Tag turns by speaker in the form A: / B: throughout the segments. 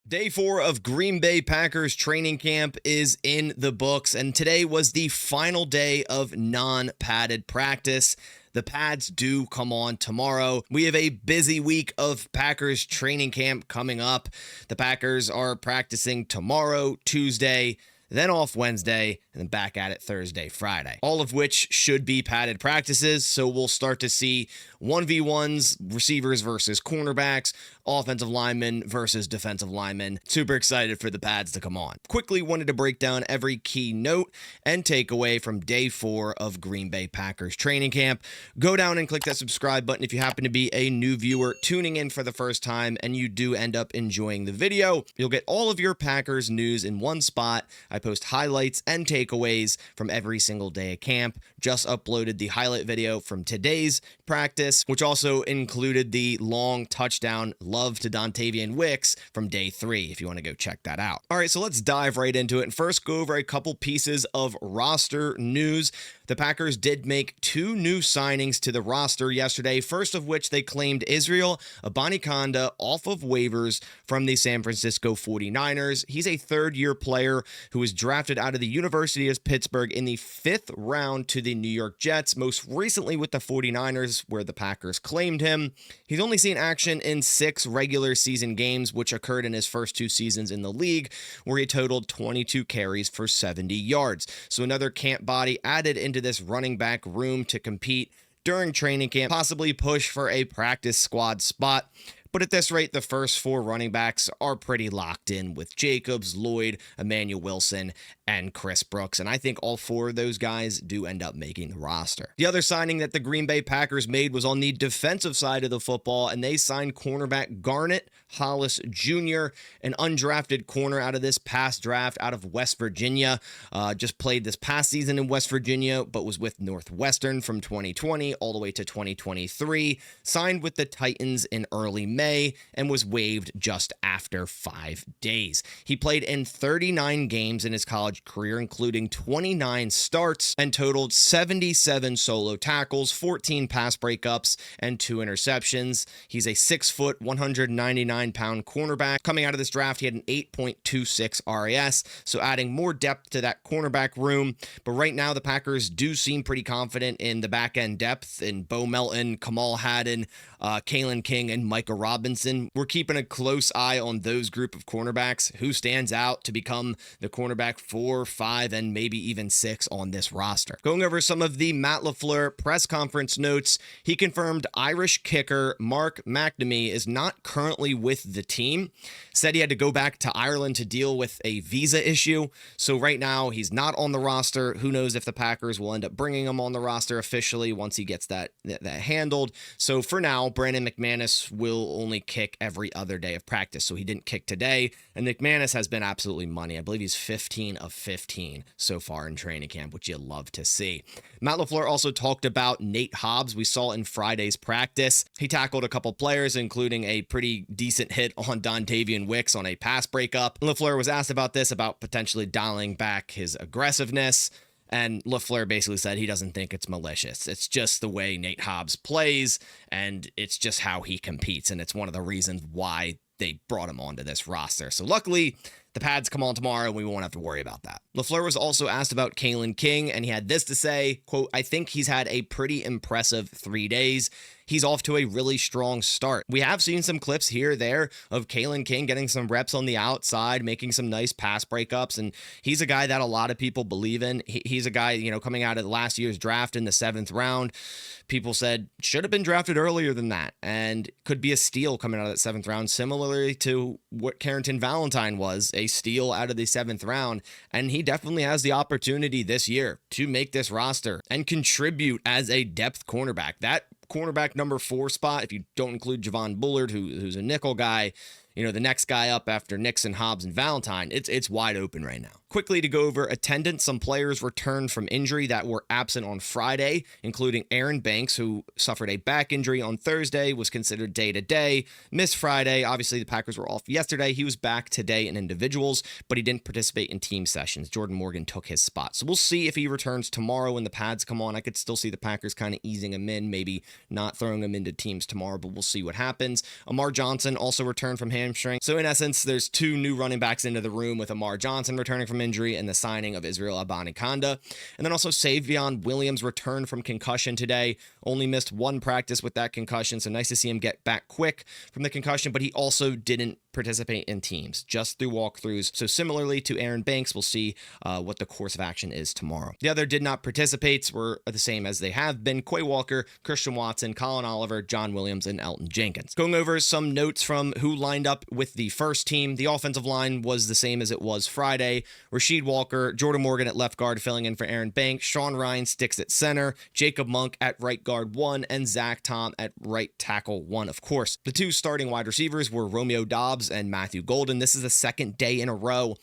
A: Day 4 of Green Bay Packers training camp is in the books, and today was the final day of non-padded practice. The pads do come on tomorrow. We have a busy week of Packers training camp coming up. The Packers are practicing tomorrow, Tuesday, then off Wednesday, and then back at it Thursday, Friday. All of which should be padded practices, so we'll start to see 1v1s, receivers versus cornerbacks, offensive linemen versus defensive linemen. Super excited for the pads to come on. Quickly wanted to break down every key note and takeaway from day 4 of Green Bay Packers training camp. Go down and click that subscribe button if you happen to be a new viewer tuning in for the first time and you do end up enjoying the video. You'll get all of your Packers news in one spot. I post highlights and takeaways from every single day of camp. Just uploaded the highlight video from today's practice, which also included the long touchdown love to Dontavian Wicks from day 3, if you want to go check that out. All right, so let's dive right into it and first go over a couple pieces of roster news. The Packers did make 2 new signings to the roster yesterday, first of which they claimed Israel Abanikanda off of waivers from the San Francisco 49ers. He's a third-year player who was drafted out of the University of Pittsburgh in the 5th round to the New York Jets, most recently with the 49ers, where the Packers claimed him. He's only seen action in 6 regular season games, which occurred in his first 2 seasons in the league, where he totaled 22 carries for 70 yards. So another camp body added into this running back room to compete during training camp, possibly push for a practice squad spot. But at this rate, the first 4 running backs are pretty locked in with Jacobs, Lloyd, Emmanuel Wilson, and Chris Brooks. And I think all 4 of those guys do end up making the roster. The other signing that the Green Bay Packers made was on the defensive side of the football, and they signed cornerback Garnett Hollis Jr., an undrafted corner out of this past draft out of West Virginia. Just played this past season in West Virginia, but was with Northwestern from 2020 all the way to 2023. Signed with the Titans in early May and was waived just after 5 days. He played in 39 games in his college career, including 29 starts, and totaled 77 solo tackles, 14 pass breakups, and 2 interceptions. He's a 6-foot, 199-pound cornerback. Coming out of this draft, he had an 8.26 RAS, so adding more depth to that cornerback room. But right now, the Packers do seem pretty confident in the back-end depth in Bo Melton, Kamal Haddon, Kalen King, and Micah Robinson. We're keeping a close eye on those group of cornerbacks. Who stands out to become the cornerback 4, 5, and maybe even 6 on this roster? Going over some of the Matt LaFleur press conference notes, he confirmed Irish kicker Mark McNamee is not currently with the team. Said he had to go back to Ireland to deal with a visa issue. So right now, he's not on the roster. Who knows if the Packers will end up bringing him on the roster officially once he gets that handled. So for now, Brandon McManus will only kick every other day of practice. So he didn't kick today. And McManus has been absolutely money. I believe he's 15 of 15 so far in training camp, which you love to see. Matt LaFleur also talked about Nate Hobbs. We saw in Friday's practice. He tackled a couple players, including a pretty decent hit on Dontavian Wicks on a pass breakup. LaFleur was asked about this, about potentially dialing back his aggressiveness. And LaFleur basically said he doesn't think it's malicious. It's just the way Nate Hobbs plays, and it's just how he competes. And it's one of the reasons why they brought him onto this roster. So luckily, the pads come on tomorrow, and we won't have to worry about that. LaFleur was also asked about Kalen King, and he had this to say, quote, "I think he's had a pretty impressive 3 days. He's off to a really strong start. We have seen some clips here or there of Kalen King getting some reps on the outside, making some nice pass breakups, and he's a guy that a lot of people believe in. He's a guy, coming out of last year's draft in the 7th round, people said should have been drafted earlier than that, and could be a steal coming out of that 7th round, similarly to what Carrington Valentine was, a steal out of the 7th round, and he definitely has the opportunity this year to make this roster and contribute as a depth cornerback. That cornerback number 4 spot, if you don't include Javon Bullard, who's a nickel guy, the next guy up after Nixon, Hobbs, and Valentine, it's wide open right now. Quickly to go over attendance, some players returned from injury that were absent on Friday, including Aaron Banks, who suffered a back injury on Thursday, was considered day-to-day, missed Friday. Obviously, the Packers were off yesterday. He was back today in individuals, but he didn't participate in team sessions. Jordan Morgan took his spot. So we'll see if he returns tomorrow when the pads come on. I could still see the Packers kind of easing him in, maybe not throwing him into teams tomorrow, but we'll see what happens. Amar Johnson also returned from hamstring. So in essence, there's two new running backs into the room with Amar Johnson returning from injury and the signing of Israel Abanikanda. And then also Savion Williams returned from concussion today, only missed one practice with that concussion, so nice to see him get back quick from the concussion, but he also didn't participate in teams, just through walkthroughs. So similarly to Aaron Banks, we'll see what the course of action is tomorrow. The other did not participate were the same as they have been: Quay Walker, Christian Watson, Colin Oliver, John Williams, and Elton Jenkins. Going over some notes from who lined up with the first team, the offensive line was the same as it was Friday. Rasheed Walker, Jordan Morgan at left guard filling in for Aaron Banks, Sean Ryan sticks at center, Jacob Monk at right guard 1, and Zach Tom at right tackle 1, of course. The two starting wide receivers were Romeo Doubs and Matthew Golden. This is the second day in a row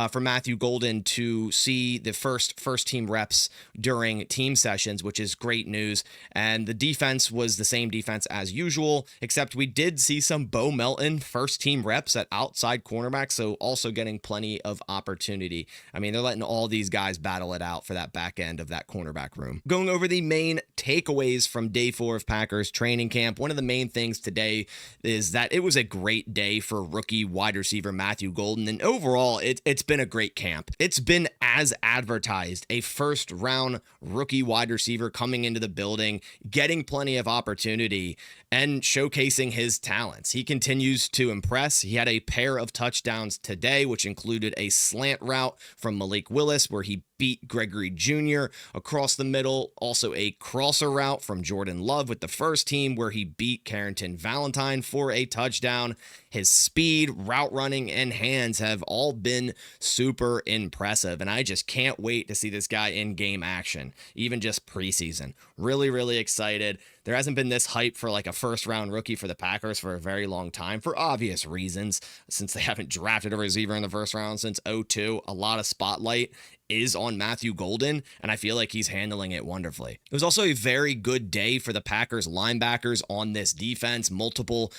A: for Matthew Golden to see the first team reps during team sessions, which is great news. And the defense was the same defense as usual, except we did see some Bo Melton first team reps at outside cornerback, so also getting plenty of opportunity. I mean, they're letting all these guys battle it out for that back end of that cornerback room. Going over the main takeaways from day 4 of Packers training camp, one of the main things today is that it was a great day for rookie wide receiver Matthew Golden, and overall it's been a great camp. It's been as advertised, a first round rookie wide receiver coming into the building, getting plenty of opportunity and showcasing his talents. He continues to impress. He had a pair of touchdowns today, which included a slant route from Malik Willis where he beat Gregory Jr. across the middle. Also a crosser route from Jordan Love with the first team where he beat Carrington Valentine for a touchdown. His speed, route running, and hands have all been super impressive, and I just can't wait to see this guy in game action, even just preseason. Really, really excited. There hasn't been this hype for like a first round rookie for the Packers for a very long time, for obvious reasons, since they haven't drafted a receiver in the first round since 2002. A lot of spotlight is on Matthew Golden, and I feel like he's handling it wonderfully. It was also a very good day for the Packers linebackers on this defense. Multiple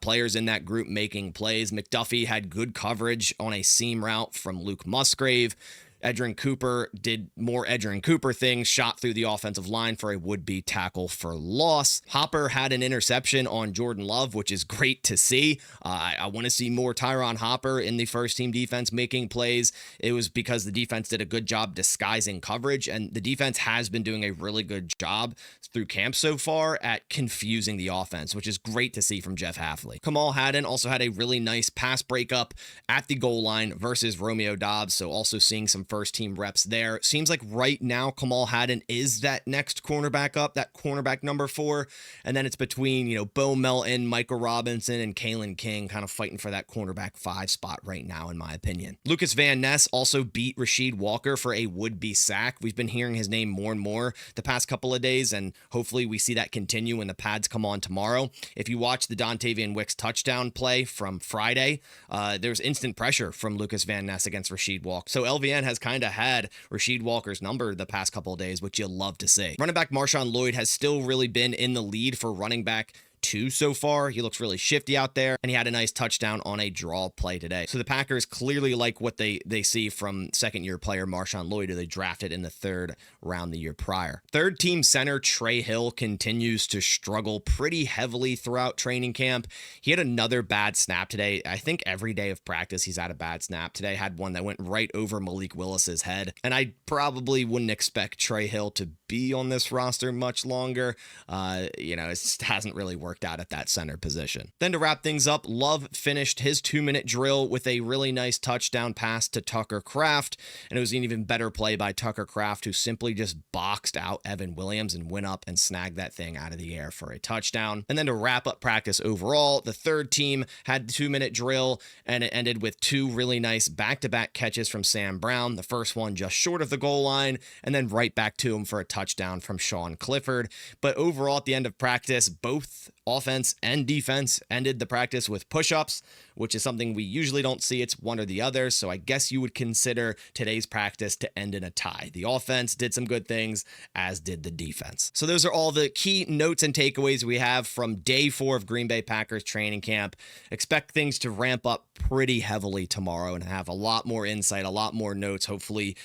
A: players in that group making plays. McDuffie had good coverage on a seam route from Luke Musgrave. Edgerrin Cooper did more Edgerrin Cooper things, shot through the offensive line for a would-be tackle for loss. Hopper had an interception on Jordan Love, which is great to see. I want to see more Tyron Hopper in the first-team defense making plays. It was because the defense did a good job disguising coverage, and the defense has been doing a really good job through camp so far at confusing the offense, which is great to see from Jeff Hafley. Kamal Haddon also had a really nice pass breakup at the goal line versus Romeo Doubs, so also seeing some first team reps there. Seems like right now Kamal Haddon is that next cornerback up, that cornerback number 4, and then it's between, Bo Melton, Michael Robinson, and Kalen King kind of fighting for that cornerback 5 spot right now, in my opinion. Lucas Van Ness also beat Rasheed Walker for a would-be sack. We've been hearing his name more and more the past couple of days, and hopefully we see that continue when the pads come on tomorrow. If you watch the Dontavian Wicks touchdown play from Friday, there's instant pressure from Lucas Van Ness against Rasheed Walker. So LVN has kind of had Rasheed Walker's number the past couple of days, which you'll love to see. Running back Marshawn Lloyd has still really been in the lead for running back 2 so far. He looks really shifty out there, and he had a nice touchdown on a draw play today. So the Packers clearly like what they see from second-year player Marshawn Lloyd, who they drafted in the 3rd round the year prior. Third-team center Trey Hill continues to struggle pretty heavily throughout training camp. He had another bad snap today. I think every day of practice he's had a bad snap. Today had one that went right over Malik Willis's head, and I probably wouldn't expect Trey Hill to be on this roster much longer. It just hasn't really worked out at that center position. Then to wrap things up, Love finished his 2-minute drill with a really nice touchdown pass to Tucker Kraft, and it was an even better play by Tucker Kraft, who simply just boxed out Evan Williams and went up and snagged that thing out of the air for a touchdown. And then to wrap up practice overall, the third team had the 2-minute drill, and it ended with 2 really nice back-to-back catches from Sam Brown. The first one just short of the goal line, and then right back to him for a touchdown from Sean Clifford. But overall, at the end of practice, both offense and defense ended the practice with push-ups, which is something we usually don't see. It's one or the other. So I guess you would consider today's practice to end in a tie. The offense did some good things, as did the defense. So those are all the key notes and takeaways we have from day 4 of Green Bay Packers training camp. Expect things to ramp up pretty heavily tomorrow and have a lot more insight, a lot more notes, hopefully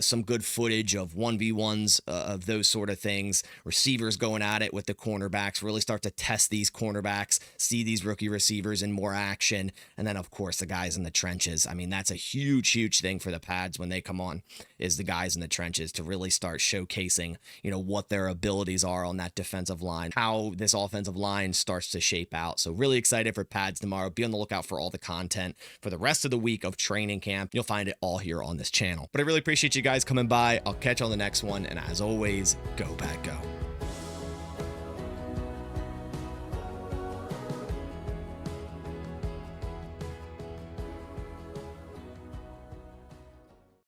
A: some good footage of 1v1s of those sort of things. Receivers going at it with the cornerbacks, really start to test these cornerbacks, see these rookie receivers in more action. And then, of course, the guys in the trenches. I mean, that's a huge thing for the Pads when they come on, is the guys in the trenches to really start showcasing, what their abilities are on that defensive line, how this offensive line starts to shape out. So really excited for Pads tomorrow. Be on the lookout for all the content for the rest of the week of training camp. You'll find it all here on this channel. But I really appreciate you guys coming by. I'll catch you on the next one. And as always, go Pack Go.